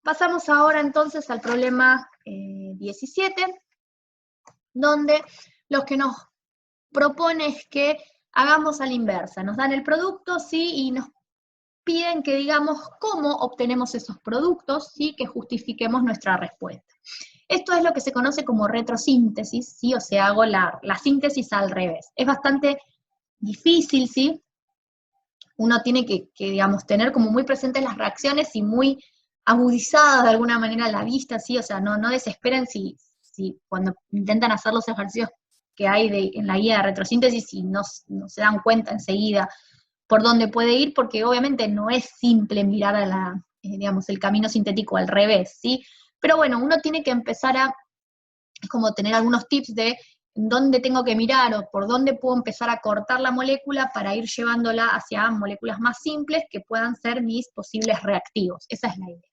Pasamos ahora entonces al problema 17, donde lo que nos propone es que hagamos a la inversa. Nos dan el producto, ¿sí? Y nos piden que digamos cómo obtenemos esos productos, ¿sí? Que justifiquemos nuestra respuesta. Esto es lo que se conoce como retrosíntesis, ¿sí? O sea, hago la síntesis al revés. Es bastante difícil, ¿sí? Uno tiene que, digamos, tener como muy presentes las reacciones y muy agudizadas de alguna manera la vista, ¿sí? O sea, no desesperen si cuando intentan hacer los ejercicios que hay en la guía de retrosíntesis y no se dan cuenta enseguida por dónde puede ir, porque obviamente no es simple mirar a digamos, el camino sintético al revés, ¿sí? Pero bueno, uno tiene que empezar a como tener algunos tips de dónde tengo que mirar o por dónde puedo empezar a cortar la molécula para ir llevándola hacia moléculas más simples que puedan ser mis posibles reactivos. Esa es la idea.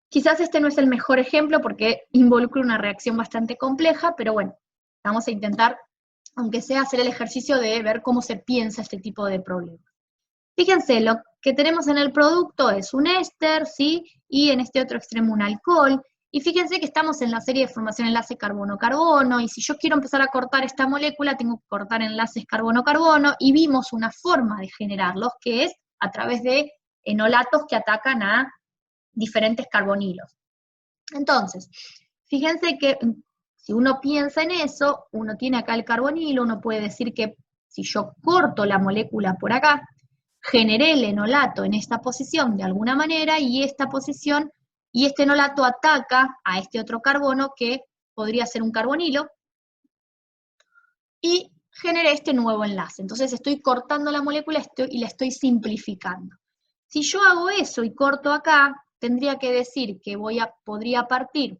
Quizás este no es el mejor ejemplo porque involucra una reacción bastante compleja, pero bueno, vamos a intentar, aunque sea, hacer el ejercicio de ver cómo se piensa este tipo de problemas. Fíjense, lo que tenemos en el producto es un éster, ¿sí? Y en este otro extremo un alcohol. Y fíjense que estamos en la serie de formación enlace carbono-carbono, y si yo quiero empezar a cortar esta molécula, tengo que cortar enlaces carbono-carbono, y vimos una forma de generarlos, que es a través de enolatos que atacan a diferentes carbonilos. Entonces, fíjense que si uno piensa en eso, uno tiene acá el carbonilo, uno puede decir que si yo corto la molécula por acá, generé el enolato en esta posición de alguna manera y esta posición y este enolato ataca a este otro carbono que podría ser un carbonilo y generé este nuevo enlace. Entonces estoy cortando la molécula y la estoy simplificando. Si yo hago eso y corto acá, tendría que decir que podría partir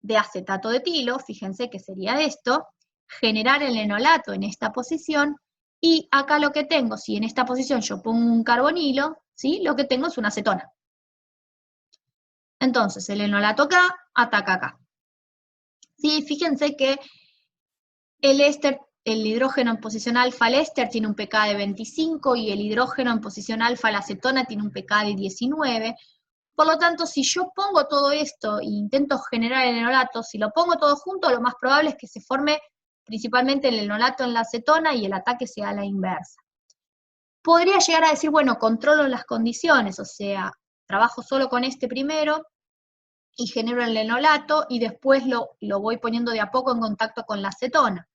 de acetato de etilo, fíjense que sería esto, generar el enolato en esta posición, y acá lo que tengo, si en esta posición yo pongo un carbonilo, ¿sí? Lo que tengo es una acetona. Entonces, el enolato acá ataca acá. ¿Sí? Fíjense que el éster, el hidrógeno en posición alfa, el éster, tiene un pK de 25, y el hidrógeno en posición alfa, la acetona, tiene un pK de 19. Por lo tanto, si yo pongo todo esto e intento generar el enolato, si lo pongo todo junto, lo más probable es que se forme principalmente el enolato en la acetona y el ataque sea a la inversa. Podría llegar a decir, bueno, controlo las condiciones, o sea, trabajo solo con este primero y genero el enolato y después lo voy poniendo de a poco en contacto con la acetona,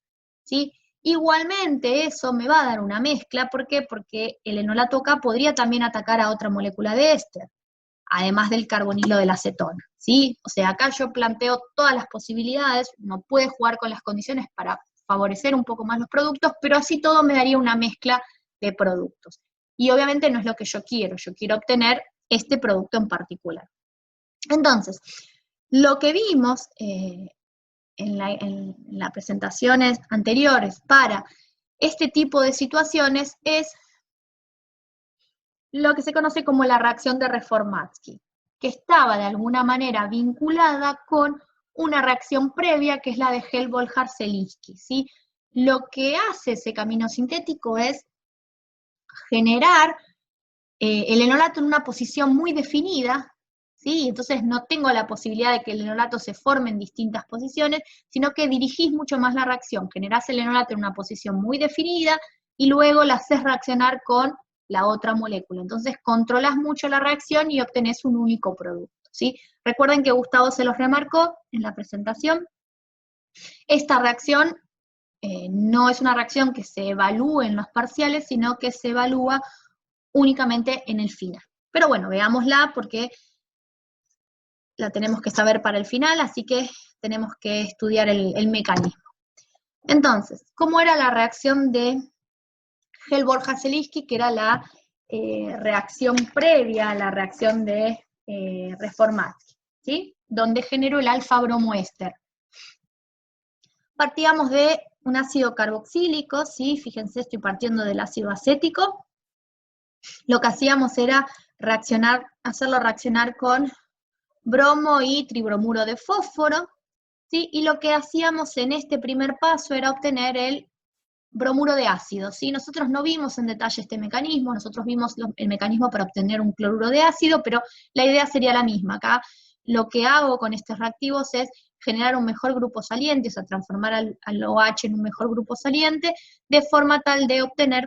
¿sí? Igualmente eso me va a dar una mezcla, ¿por qué? Porque el enolato acá podría también atacar a otra molécula de éster, además del carbonilo de la acetona, ¿sí? O sea, acá yo planteo todas las posibilidades, uno puede jugar con las condiciones para favorecer un poco más los productos, pero así todo me daría una mezcla de productos. Y obviamente no es lo que yo quiero obtener este producto en particular. Entonces, lo que vimos en las presentaciones anteriores para este tipo de situaciones es lo que se conoce como la reacción de Reformatsky, que estaba de alguna manera vinculada con una reacción previa que es la de Hellbold-Harselinsky, ¿sí? Lo que hace ese camino sintético es generar el enolato en una posición muy definida, ¿sí? Entonces no tengo la posibilidad de que el enolato se forme en distintas posiciones, sino que dirigís mucho más la reacción, generás el enolato en una posición muy definida y luego la haces reaccionar con la otra molécula. Entonces controlás mucho la reacción y obtenés un único producto, ¿sí? Recuerden que Gustavo se los remarcó en la presentación. Esta reacción no es una reacción que se evalúe en los parciales, sino que se evalúa únicamente en el final. Pero bueno, veámosla porque la tenemos que saber para el final, así que tenemos que estudiar el mecanismo. Entonces, ¿cómo era la reacción de Hellbold-Harselinsky, que era la reacción previa a la reacción de Reformatsky, ¿sí? Donde generó el alfa-bromoéster? Partíamos de un ácido carboxílico, ¿sí? Fíjense, estoy partiendo del ácido acético. Lo que hacíamos era hacerlo reaccionar con bromo y tribromuro de fósforo, ¿sí? Y lo que hacíamos en este primer paso era obtener el bromuro de ácido, ¿sí? Nosotros no vimos en detalle este mecanismo, nosotros vimos el mecanismo para obtener un cloruro de ácido, pero la idea sería la misma. Acá lo que hago con estos reactivos es generar un mejor grupo saliente, o sea, transformar al OH en un mejor grupo saliente, de forma tal de obtener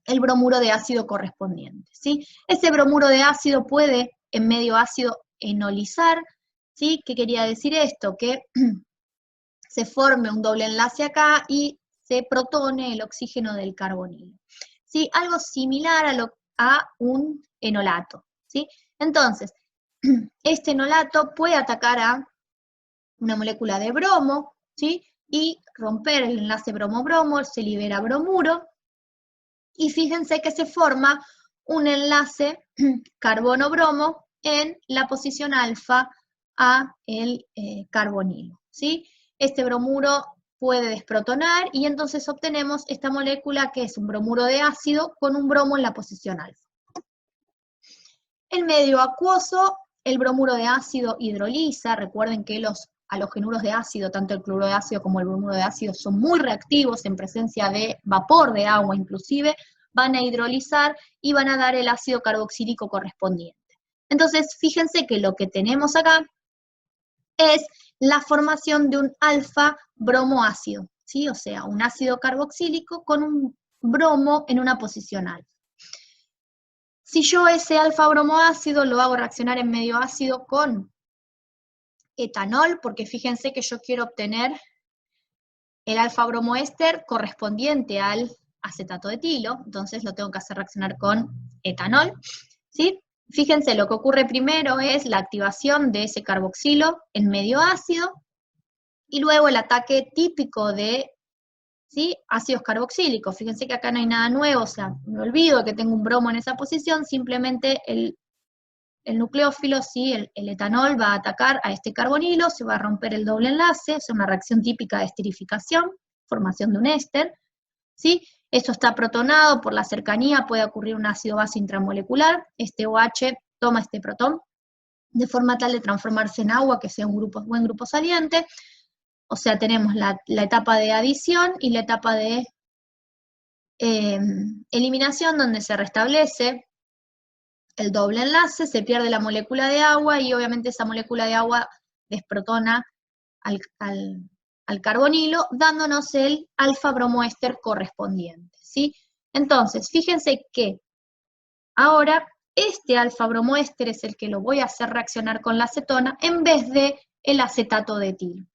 el bromuro de ácido correspondiente, ¿sí? Ese bromuro de ácido puede, en medio ácido, enolizar, ¿sí? ¿Qué quería decir esto? Que se forme un doble enlace acá y se protone el oxígeno del carbonilo, ¿sí? Algo similar a un enolato, ¿sí? Entonces, este enolato puede atacar a una molécula de bromo, ¿sí? Y romper el enlace bromo-bromo, se libera bromuro, y fíjense que se forma un enlace carbono-bromo en la posición alfa a el carbonilo, ¿sí? Este bromuro puede desprotonar y entonces obtenemos esta molécula que es un bromuro de ácido con un bromo en la posición alfa. En medio acuoso, el bromuro de ácido hidroliza. Recuerden que los halogenuros de ácido, tanto el cloruro de ácido como el bromuro de ácido, son muy reactivos en presencia de vapor de agua inclusive, van a hidrolizar y van a dar el ácido carboxílico correspondiente. Entonces, fíjense que lo que tenemos acá es la formación de un alfa bromoácido, ¿sí? O sea, un ácido carboxílico con un bromo en una posición alfa. Si yo ese alfa bromoácido lo hago reaccionar en medio ácido con etanol, porque fíjense que yo quiero obtener el alfa bromoéster correspondiente al acetato de etilo, entonces lo tengo que hacer reaccionar con etanol, ¿sí? Fíjense, lo que ocurre primero es la activación de ese carboxilo en medio ácido, y luego el ataque típico de, ¿sí?, ácidos carboxílicos. Fíjense que acá no hay nada nuevo, o sea, me olvido que tengo un bromo en esa posición, simplemente el nucleófilo, ¿sí?, el etanol va a atacar a este carbonilo, se va a romper el doble enlace, es una reacción típica de esterificación, formación de un éster, ¿sí? Esto está protonado, por la cercanía puede ocurrir un ácido-base intramolecular, este OH toma este protón, de forma tal de transformarse en agua, que sea un buen grupo saliente. O sea, tenemos la etapa de adición y la etapa de eliminación, donde se restablece el doble enlace, se pierde la molécula de agua y obviamente esa molécula de agua desprotona al carbonilo, dándonos el alfa bromoéster correspondiente, ¿sí? Entonces, fíjense que ahora este alfa bromoéster es el que lo voy a hacer reaccionar con la acetona en vez de el acetato de etilo.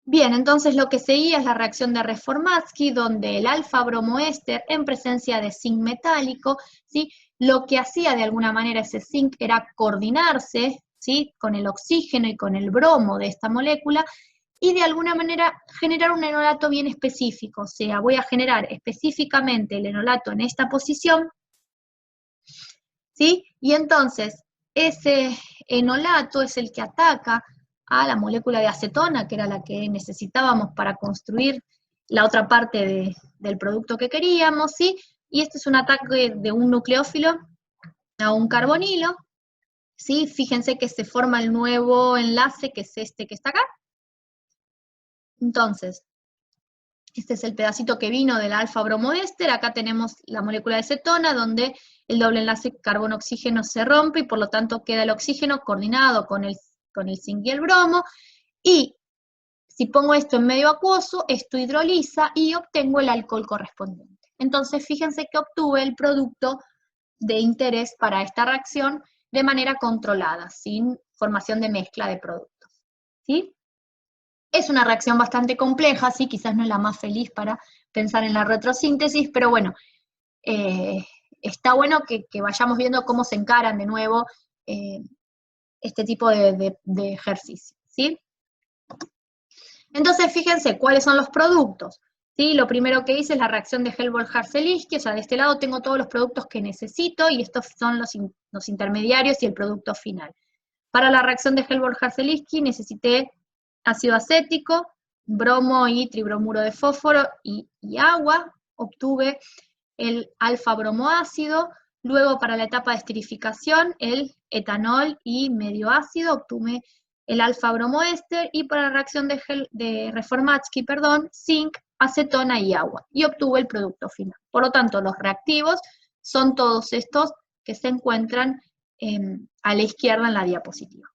Bien, entonces lo que seguía es la reacción de Reformatsky, donde el alfa bromoéster en presencia de zinc metálico, ¿sí?, lo que hacía de alguna manera ese zinc era coordinarse, ¿sí?, con el oxígeno y con el bromo de esta molécula, y de alguna manera generar un enolato bien específico. O sea, voy a generar específicamente el enolato en esta posición, ¿sí? Y entonces ese enolato es el que ataca a la molécula de acetona, que era la que necesitábamos para construir la otra parte del producto que queríamos, ¿sí? Y este es un ataque de un nucleófilo a un carbonilo, ¿sí? Fíjense que se forma el nuevo enlace, que es este que está acá. Entonces, este es el pedacito que vino del alfa bromoéster. Acá tenemos la molécula de acetona, donde el doble enlace carbono-oxígeno se rompe y por lo tanto queda el oxígeno coordinado con el zinc y el bromo. Y si pongo esto en medio acuoso, esto hidroliza y obtengo el alcohol correspondiente. Entonces, fíjense que obtuve el producto de interés para esta reacción de manera controlada, sin formación de mezcla de productos, ¿sí? Es una reacción bastante compleja, sí, quizás no es la más feliz para pensar en la retrosíntesis, pero bueno, está bueno que vayamos viendo cómo se encaran de nuevo este tipo de ejercicio, ¿sí? Entonces, fíjense cuáles son los productos, ¿sí? Lo primero que hice es la reacción de Helmholtz-Harseliski, o sea, de este lado tengo todos los productos que necesito y estos son los intermediarios y el producto final. Para la reacción de Helmholtz-Harseliski necesité ácido acético, bromo y tribromuro de fósforo y agua. Obtuve el alfa bromoácido. Luego, para la etapa de esterificación, el etanol y medio ácido. Obtuve el alfa-bromoéster, y para la reacción de Reformatsky, zinc, acetona y agua, y obtuvo el producto final. Por lo tanto, los reactivos son todos estos que se encuentran a la izquierda en la diapositiva.